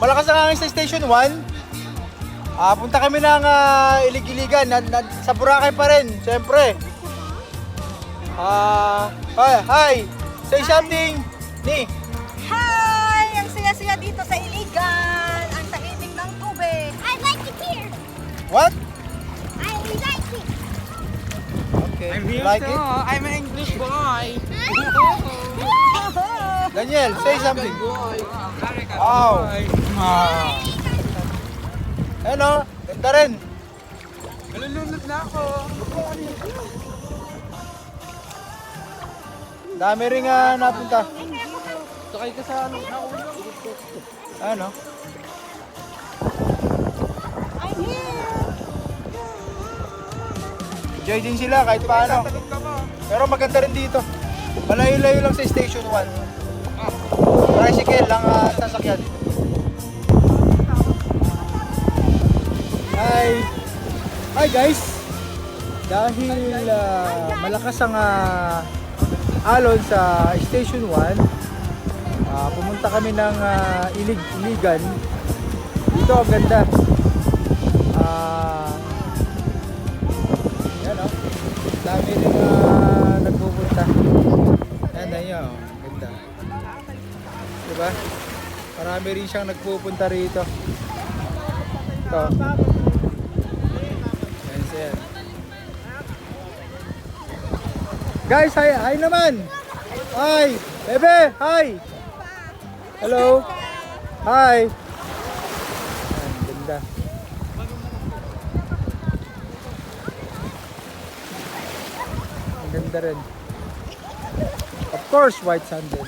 malakas ang hangin sa Station 1. Punta kami ng Ilig-Iligan, sa Boracay pa rin, siyempre. Hi! Say something, Ni. Hi! Ang saya-saya dito sa Iligan. Ang tahimik ng tubig. I like it here. What? I like it. Okay, I'm you here like too. it? I'm an English boy. Daniel, say something. Boy. Wow! Ano? Ganda rin. Nalulunod na ako. Dami rin napunta. Sakay ka sa ano? Ano? I'm here. Enjoy din sila kahit paano. Talong ka mo. Pero maganda rin dito. Malayo-layo lang sa Station 1. Tricycle lang sasakyan. Hi guys! Dahil malakas ang alon sa Station 1, pumunta kami ng Ilig-Iligan. Dito ang ganda. Yan o. Dami rin nagpupunta. Yan na yun. Ganda. Diba? Marami rin siyang nagpupunta rito. Ito. Yan siya. Guys, hi naman. Hi. Bebe, hi. Hello. Hi. Yan, ganda. Ang ganda rin. Of course, white sand din.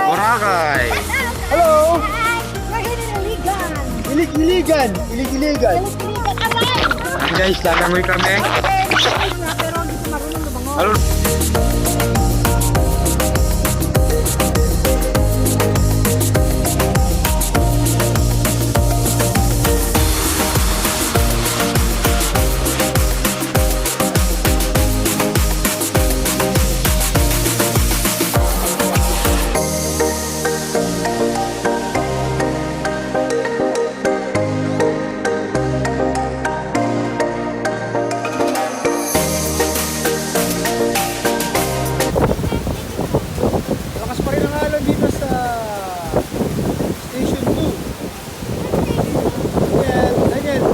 Boracay. Hello! We're here in Iligan. Ilig-Iligan! Ilig-Iligan! Iligan, aray! Ayan guys, lalangoy kami. Pero hindi ko marunong lumangon. Halo. Lakas pa rin ang alon dito sa Station 2. Daniel!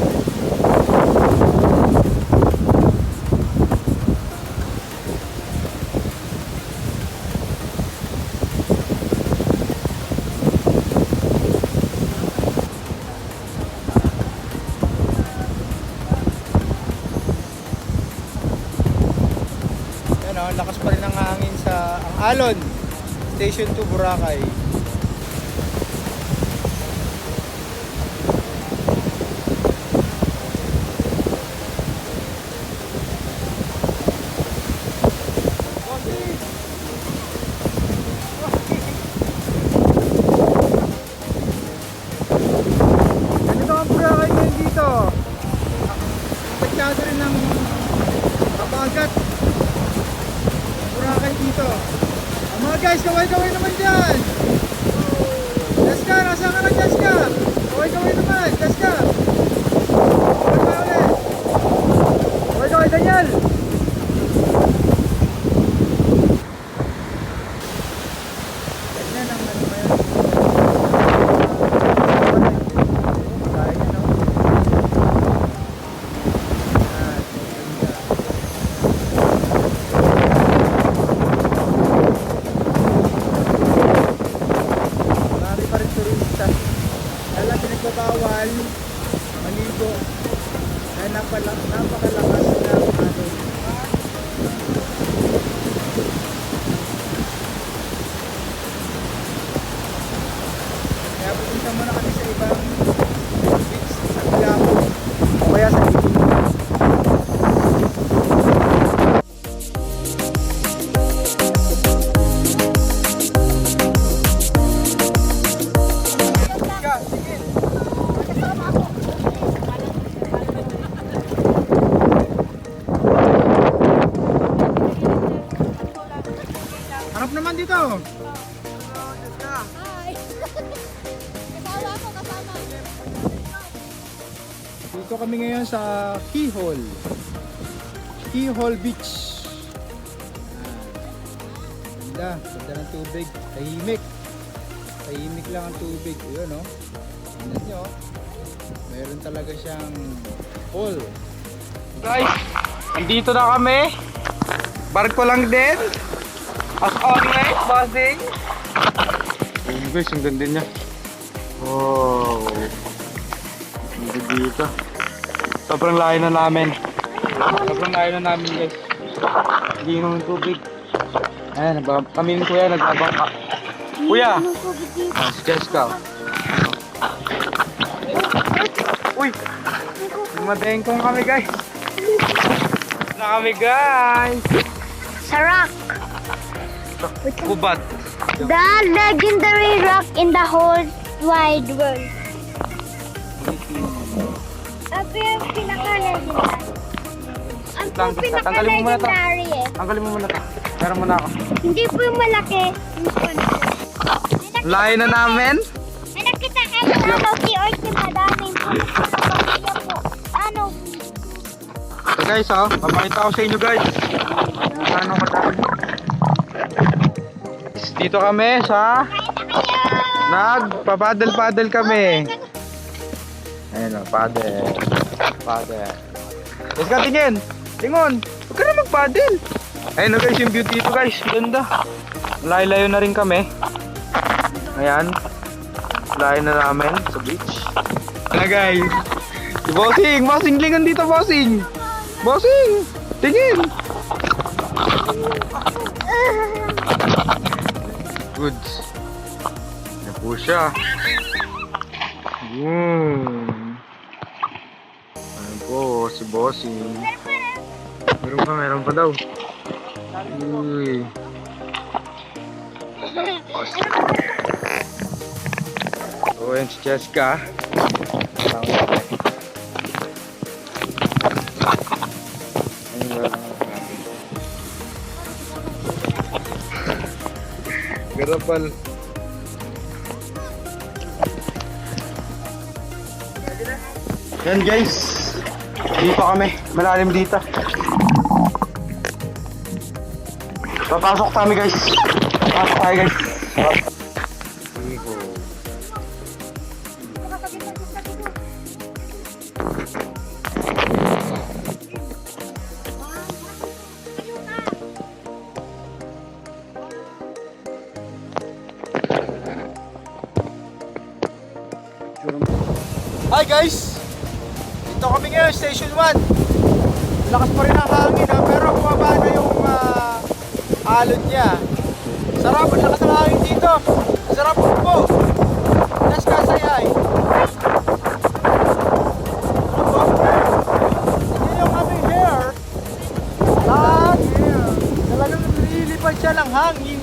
Yan o, lakas pa rin ang hangin sa ang alon. Station 2 Boracay. Ganito ang Boracay ngayon dito. Masyado rin ng kapagat. Mga guys, kaway-kaway naman dyan. Jessica, nasa ka na Jessica? Kaway-kaway naman, Jessica. Kaway-kaway ulit. Kaway-kaway, Daniel. Ganyan ang ano ba yan? Kaya yan, no? Yan, ganda. Marami pa rin turista. Kaya lang pinagbabawal maligo dahil napakalakas ng alon. Kaya pupunta muna kami sa ibang beach sa Quiapo o kaya sa Iloilo. Jessica, sige. Harap naman dito. Jessica. Hi! Kasama ako, kasama. Dito kami ngayon sa Keyhole. Keyhole Beach. Ganda, ganda ng tubig. Tahimik. Tahimik lang ang tubig. Yun, no? Tingnan nyo. Mayroon talaga siyang pool. Guys, andito na kami. Barko lang din. As always, bossing. Ayun guys, ang ganda niya. Oh. Ang ganda dito. Sobrang layo na namin. Sobrang layo na namin guys. Hindi naman tubig. Ayan, kami ni Kuya nagbabangka. Kuya! Si Jessica. Uy! Madengkong kami guys. Na kami guys. Sa rock. Kubat. The legendary rock in the whole wide world. Ito yung pinaka-legendary. Ang Lang, tanggalin mo muna to. pinaka-legendary eh. Tanggalin mo muna to. Meron muna ako. Hindi po yung malaki. Layo na namin. May nakita kayo ano, si Orky madaming pamilya po. Ano? So guys, papakita ko sa inyo guys. Ano kadami. Dito kami sa nagpa-paddle kami. Ayun o, paddle. Let's ka tingin. Tingon. Huwag ka na mag-paddle. Ayun o guys, yung view dito guys. Ganda. Layo-layo na rin kami. Ayan. Layo na namin sa beach. Ayan guys. Si Bossing lingan dito, Bossing. Tingin. Good. Yan po siya. Ayan po, si Bossing. Meron pa daw. Uy. So, yan si Jessica. Garapal. Yan guys. Dito kami. Malalim dito. Papasok kami guys. Papasok tayo guys. Hi guys! Dito kami ngayon, Station 1. Lakas pa rin ang hangin pero bumaba na yung alon niya. Sarap, ang lakas ng hangin dito. Sarap po. Just kasayay. Hindi yung aming hair. Lahat. Talagang nililipad siya ng hangin.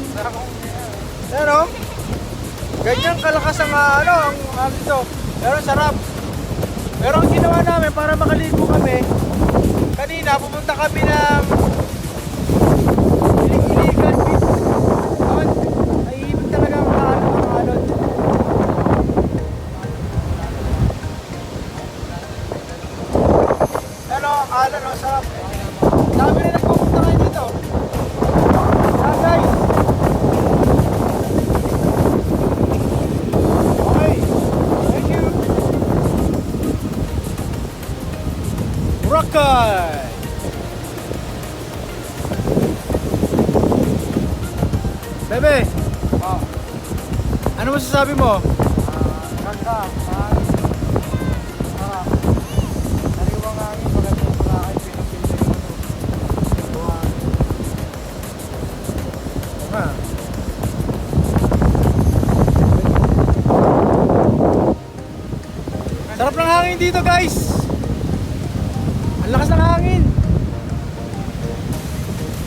Pero, ganyan kalakas ang ang hangin dito. Pero sarap. Pero ang ginawa namin para makaligo kami, kanina pumunta kami ng Iligan Beach. pangalan, no? Sarap. Dami na nagpupunta ngayon dito. Yeah, guys. Okay. Thank you. Boracay. Bebe. Oh, Ano masasabi mo? ganda. Nariwang hangin, magandang Boracay, pinipili mo. Ha. Sarap ng hangin dito, guys. Ang lakas ng hangin.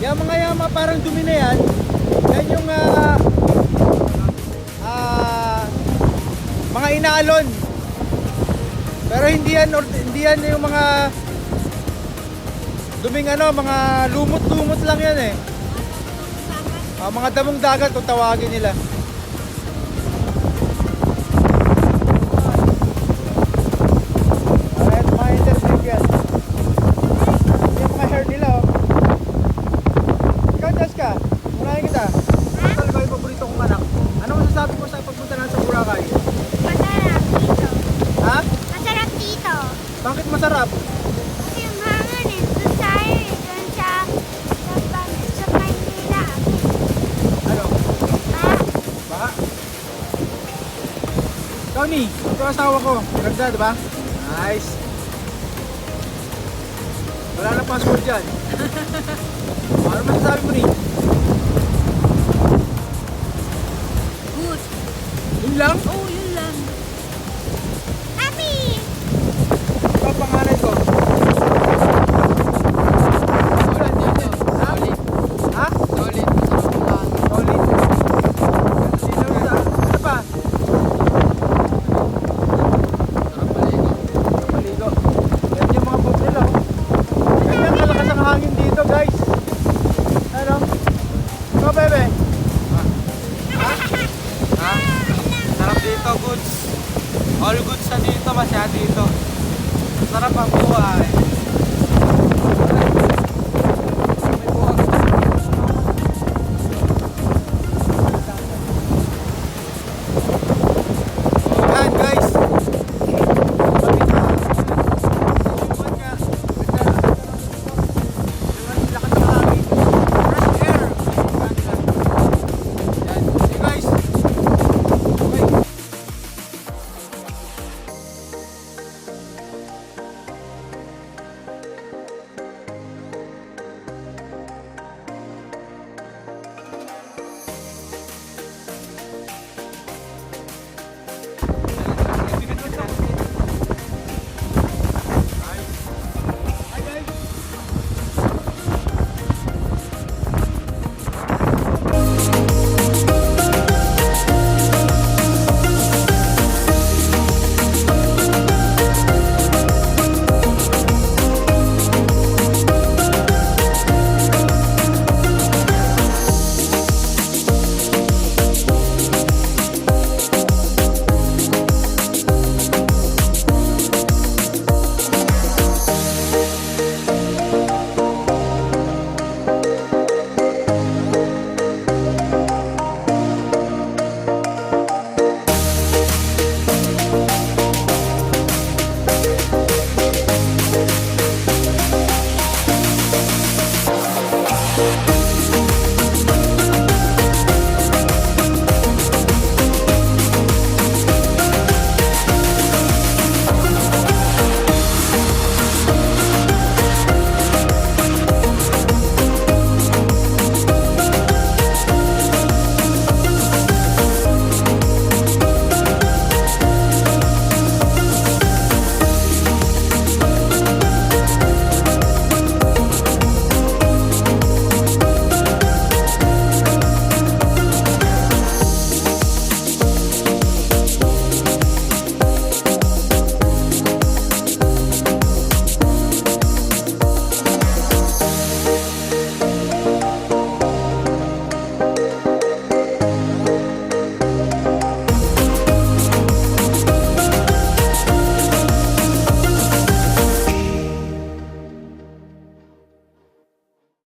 Yung mga yama parang dumi na yan. Yan yung mga inaalon. Pero hindi yan yung mga duming mga lumot-lumot lang yan eh. Mga damong dagat kung tawagin nila. Alright, mga interview yan. Yung mga hair nila oh. Ikaw, Jessica, unahin kita. Ano talaga yung paborito kong anak? Ano masasabi mo sa pagpunta natin sa Boracay? Masarap dito. Ha? Masarap dito. Bakit masarap? Kasi yung hangin eh. Doon tayo eh. Doon sa Maynila. Ano? Ah, Baka? Tony, ito ang asawa ko. Pinagda, di ba? Nice. Wala na password dyan. Ano masasabi mo ni?